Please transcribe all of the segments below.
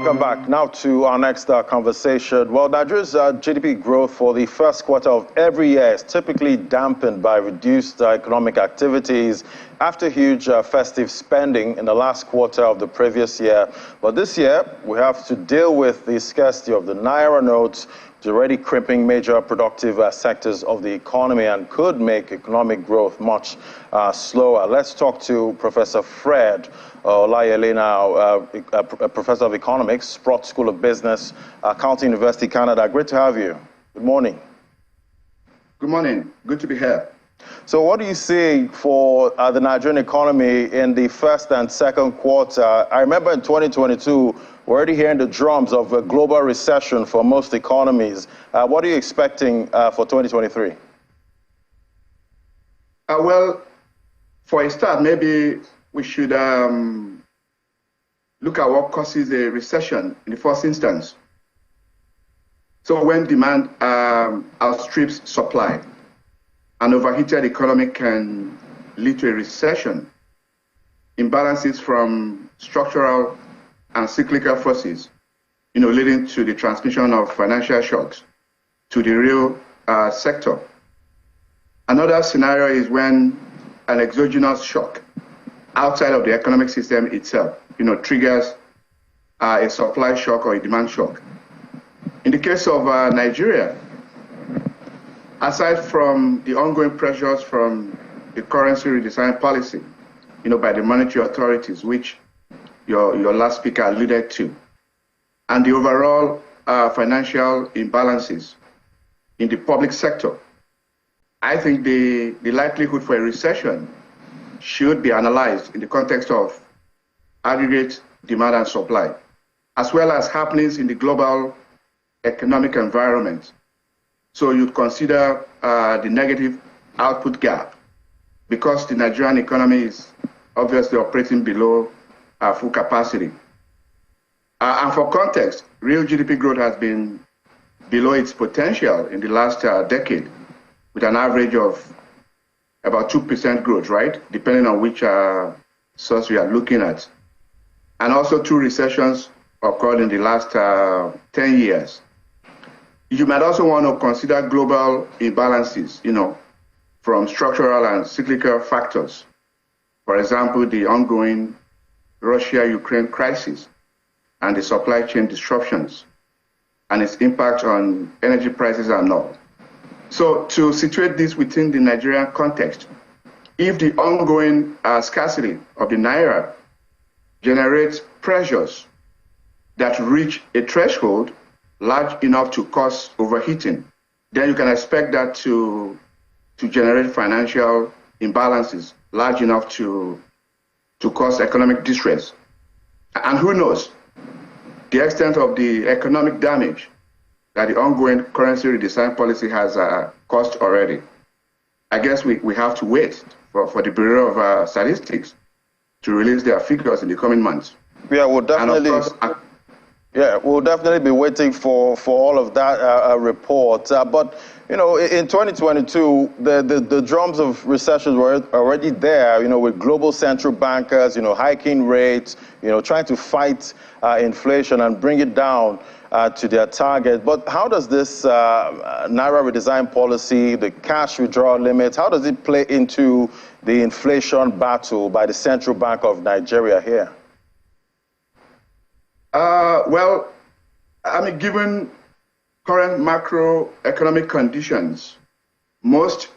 Welcome back. Now to our next conversation. Well, Nigeria's GDP growth for the first quarter of every year is typically dampened by reduced economic activities after huge festive spending in the last quarter of the previous year. But this year, we have to deal with the scarcity of the Naira notes, already crimping major productive sectors of the economy and could make economic growth much slower. Let's talk to Professor Fred Olayele now, a professor of economics, Sprott School of Business, Carleton University, Canada. Great to have you. Good morning. Good morning. Good to be here. So what do you see for the Nigerian economy in the first and second quarter? I remember in 2022, we're already hearing the drums of a global recession for most economies. What are you expecting for 2023? Well, for a start, maybe we should look at what causes a recession in the first instance. So when demand outstrips supply, an overheated economy can lead to a recession. Imbalances from structural and cyclical forces, leading to the transmission of financial shocks to the real sector. Another scenario is when an exogenous shock outside of the economic system itself, triggers a supply shock or a demand shock. In the case of Nigeria, aside from the ongoing pressures from the currency redesign policy, by the monetary authorities, which your last speaker alluded to, and the overall financial imbalances in the public sector, I think the likelihood for a recession should be analyzed in the context of aggregate demand and supply, as well as happenings in the global economic environment. So you'd consider the negative output gap, because the Nigerian economy is obviously operating below full capacity. And for context, real GDP growth has been below its potential in the last decade, with an average of about 2% growth, right? Depending on which source we are looking at. And also 2 recessions occurred in the last 10 years. You might also want to consider global imbalances, from structural and cyclical factors. For example, the ongoing Russia-Ukraine crisis and the supply chain disruptions and its impact on energy prices and all. So to situate this within the Nigerian context, if the ongoing scarcity of the Naira generates pressures that reach a threshold large enough to cause overheating, then you can expect that to generate financial imbalances large enough to cause economic distress. And who knows the extent of the economic damage that the ongoing currency redesign policy has caused already. I guess we have to wait for the Bureau of Statistics to release their figures in the coming months. Yeah, we'll definitely be waiting for all of that report. But in 2022, the drums of recession were already there. With global central bankers, hiking rates, trying to fight inflation and bring it down to their target. But how does this Naira redesign policy, the cash withdrawal limits, how does it play into the inflation battle by the Central Bank of Nigeria here? Well, given current macroeconomic conditions, most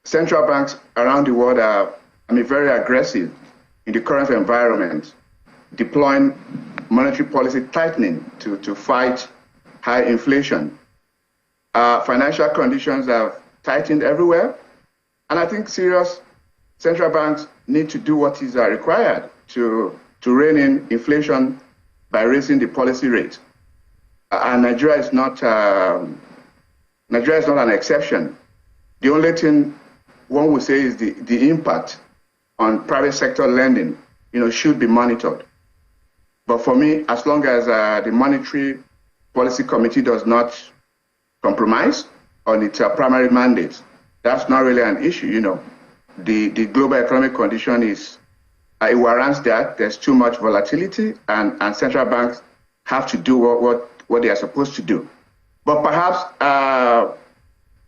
central banks around the world are, very aggressive in the current environment, deploying monetary policy tightening to fight high inflation. Financial conditions have tightened everywhere, and I think serious central banks need to do what is required to rein in inflation by raising the policy rate. And Nigeria is not an exception. The only thing one would say is the impact on private sector lending, should be monitored. But for me, as long as the Monetary Policy Committee does not compromise on its primary mandate, that's not really an issue. The global economic condition is, it warrants that. There's too much volatility, and central banks have to do what they are supposed to do. But perhaps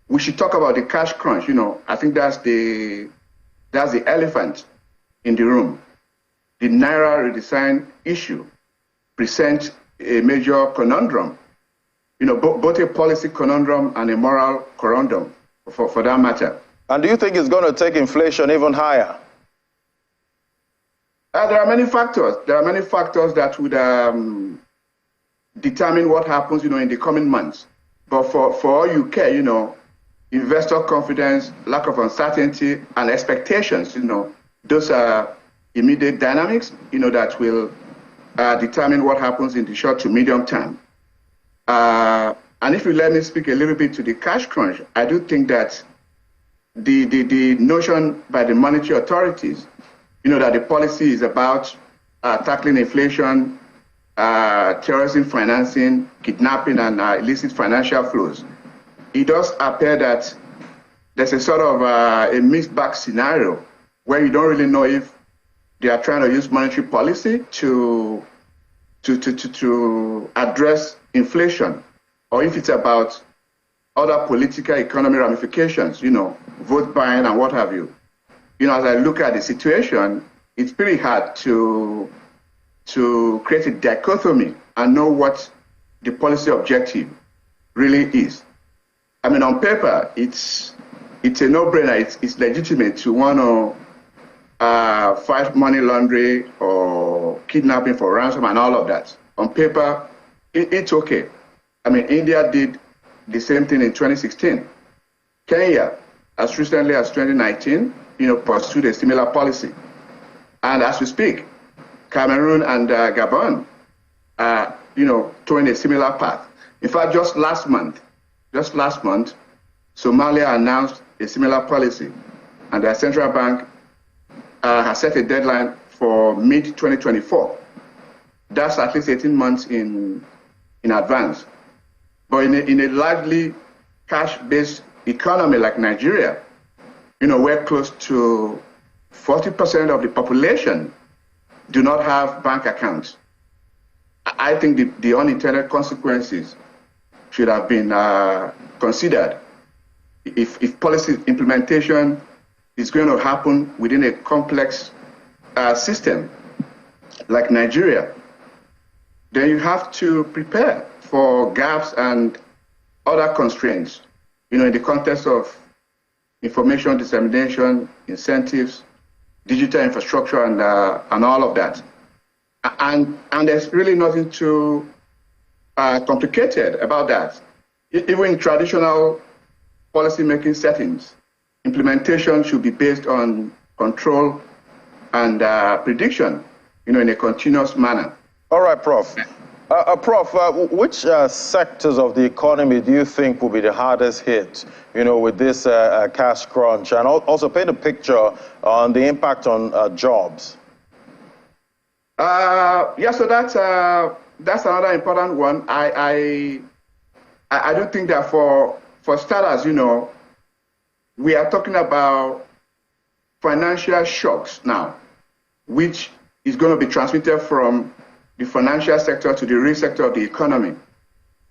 we should talk about the cash crunch. I think that's the elephant in the room. The Naira redesign issue presents a major conundrum, both a policy conundrum and a moral conundrum, for that matter. And do you think it's going to take inflation even higher? There are many factors. There are many factors that would determine what happens, in the coming months. But for all you care, investor confidence, lack of uncertainty, and expectations, those are immediate dynamics, that will determine what happens in the short to medium term. And if you let me speak a little bit to the cash crunch, I do think that the notion by the monetary authorities, that the policy is about tackling inflation, terrorism financing, kidnapping, and illicit financial flows. It does appear that there's a sort of a mixed bag scenario where you don't really know if they are trying to use monetary policy to address inflation, or if it's about other political economy ramifications, vote buying and what have you. As I look at the situation, it's pretty hard to create a dichotomy and know what the policy objective really is. I mean, on paper, it's a no-brainer. It's legitimate to want to fight money laundering or kidnapping for ransom and all of that. On paper, it's okay. I mean, India did the same thing in 2016. Kenya, as recently as 2019, pursued a similar policy. And as we speak, Cameroon and Gabon are, towing a similar path. In fact, just last month, Somalia announced a similar policy, and their central bank has set a deadline for mid-2024. That's at least 18 months in advance. But in a largely cash-based economy like Nigeria, where close to 40% of the population do not have bank accounts, I think the unintended consequences should have been considered. If policy implementation is going to happen within a complex system like Nigeria, then you have to prepare for gaps and other constraints, in the context of information dissemination, incentives, digital infrastructure, and all of that. And there's really nothing too complicated about that. Even in traditional policy-making settings, implementation should be based on control and prediction, in a continuous manner. All right, Prof. Prof, which sectors of the economy do you think will be the hardest hit, with this cash crunch? And also paint a picture on the impact on jobs. So that's another important one. I do think that for starters, we are talking about financial shocks now, which is going to be transmitted from the financial sector to the real sector of the economy.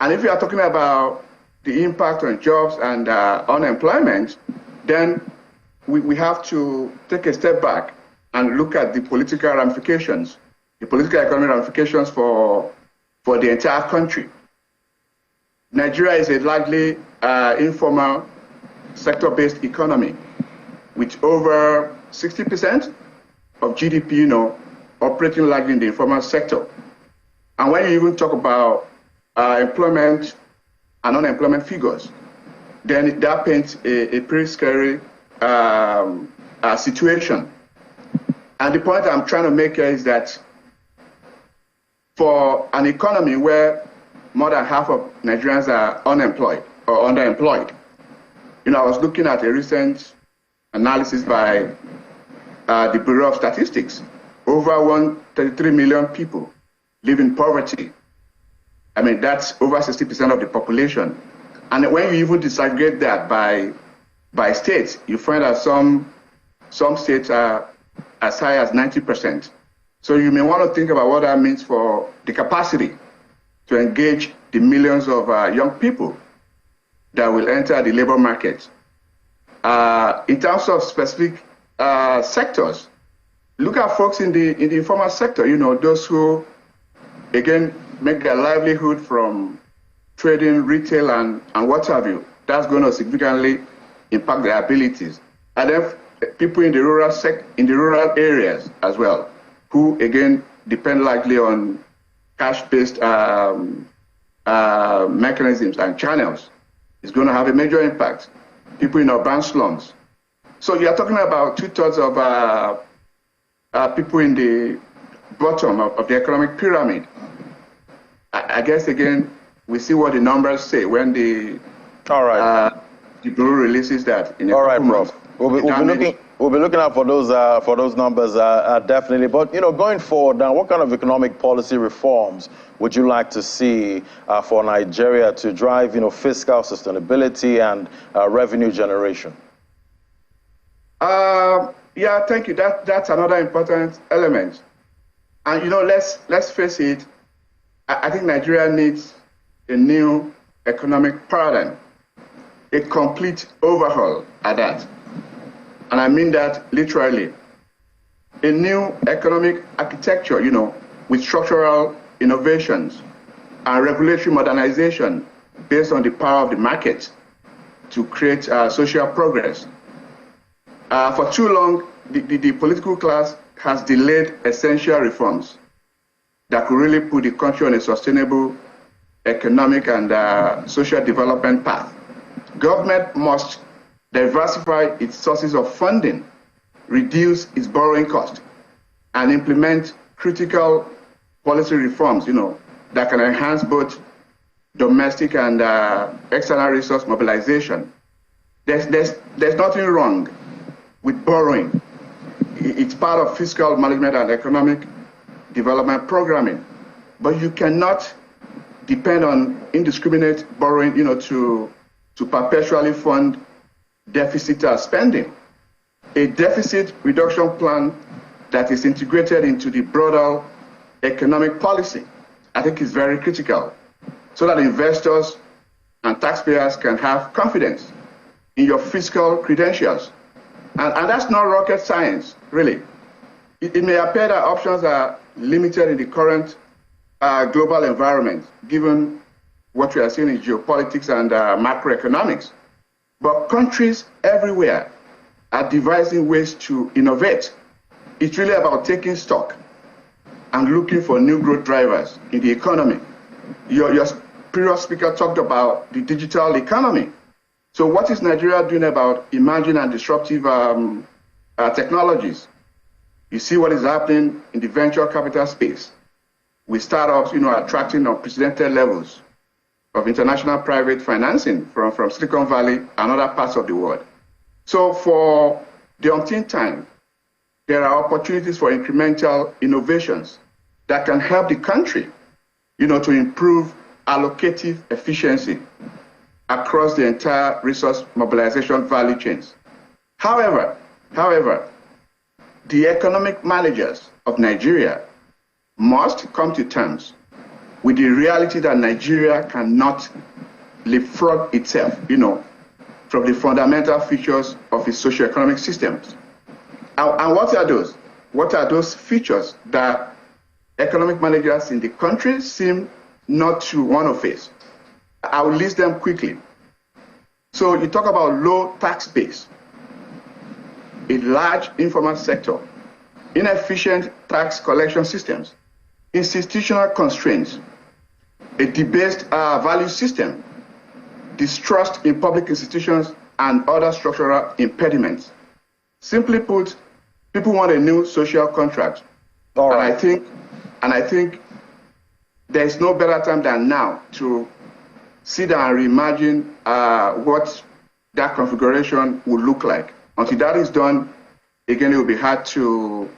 And if you are talking about the impact on jobs and unemployment, then we have to take a step back and look at the political ramifications, the political economic ramifications for the entire country. Nigeria is a largely informal sector-based economy with over 60% of GDP, operating largely in the informal sector. And when you even talk about employment and unemployment figures, then that paints a pretty scary situation. And the point I'm trying to make here is that for an economy where more than half of Nigerians are unemployed or underemployed, I was looking at a recent analysis by the Bureau of Statistics. Over 133 million people live in poverty. I mean, that's over 60% of the population. And when you even disaggregate that by states, you find that some states are as high as 90%. So you may want to think about what that means for the capacity to engage the millions of young people that will enter the labor market. In terms of specific sectors, look at folks in the informal sector, those who, again, make their livelihood from trading, retail, and what have you. That's going to significantly impact their abilities. And then people in the rural areas as well, who, again, depend largely on cash-based mechanisms and channels, is going to have a major impact. People in urban slums. So you're talking about 2/3 of people in the bottom of the economic pyramid. I guess, again, we see what the numbers say when the Bureau releases that in a couple months. We'll be looking out for those numbers definitely. But going forward now, what kind of economic policy reforms would you like to see for Nigeria to drive fiscal sustainability and revenue generation? Yeah, thank you. That's another important element. And let's face it. I think Nigeria needs a new economic paradigm, a complete overhaul at that. And I mean that literally. A new economic architecture, with structural innovations and regulatory modernization based on the power of the market to create social progress. For too long, the political class has delayed essential reforms that could really put the country on a sustainable economic and social development path. Government must diversify its sources of funding, reduce its borrowing cost, and implement critical policy reforms, that can enhance both domestic and external resource mobilization. There's nothing wrong with borrowing. It's part of fiscal management and economic development programming. But you cannot depend on indiscriminate borrowing, to perpetually fund deficit spending. A deficit reduction plan that is integrated into the broader economic policy, I think, is very critical, so that investors and taxpayers can have confidence in your fiscal credentials. And that's not rocket science, really. It may appear that options are limited in the current global environment, given what we are seeing in geopolitics and macroeconomics. But countries everywhere are devising ways to innovate. It's really about taking stock and looking for new growth drivers in the economy. Your previous speaker talked about the digital economy. So what is Nigeria doing about emerging and disruptive technologies? You see what is happening in the venture capital space, with startups, attracting unprecedented levels of international private financing from Silicon Valley and other parts of the world. So for the umpteenth time, there are opportunities for incremental innovations that can help the country, to improve allocative efficiency across the entire resource mobilization value chains. However, the economic managers of Nigeria must come to terms with the reality that Nigeria cannot leapfrog itself, from the fundamental features of its socio-economic systems. And what are those? What are those features that economic managers in the country seem not to want to face? I will list them quickly. So you talk about low tax base, a large informal sector, inefficient tax collection systems, institutional constraints, a debased value system, distrust in public institutions, and other structural impediments. Simply put, people want a new social contract. All right. And I think there's no better time than now to sit down and reimagine what that configuration would look like. Until that is done, again, it will be hard to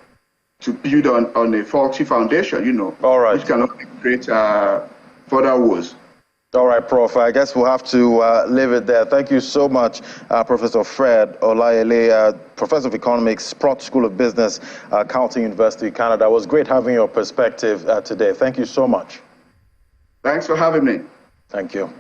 build on a faulty foundation, All right. Which cannot create further woes. All right, Prof. I guess we'll have to leave it there. Thank you so much, Professor Fred Olayele, Professor of Economics, Sprott School of Business, Carleton University, Canada. It was great having your perspective today. Thank you so much. Thanks for having me. Thank you.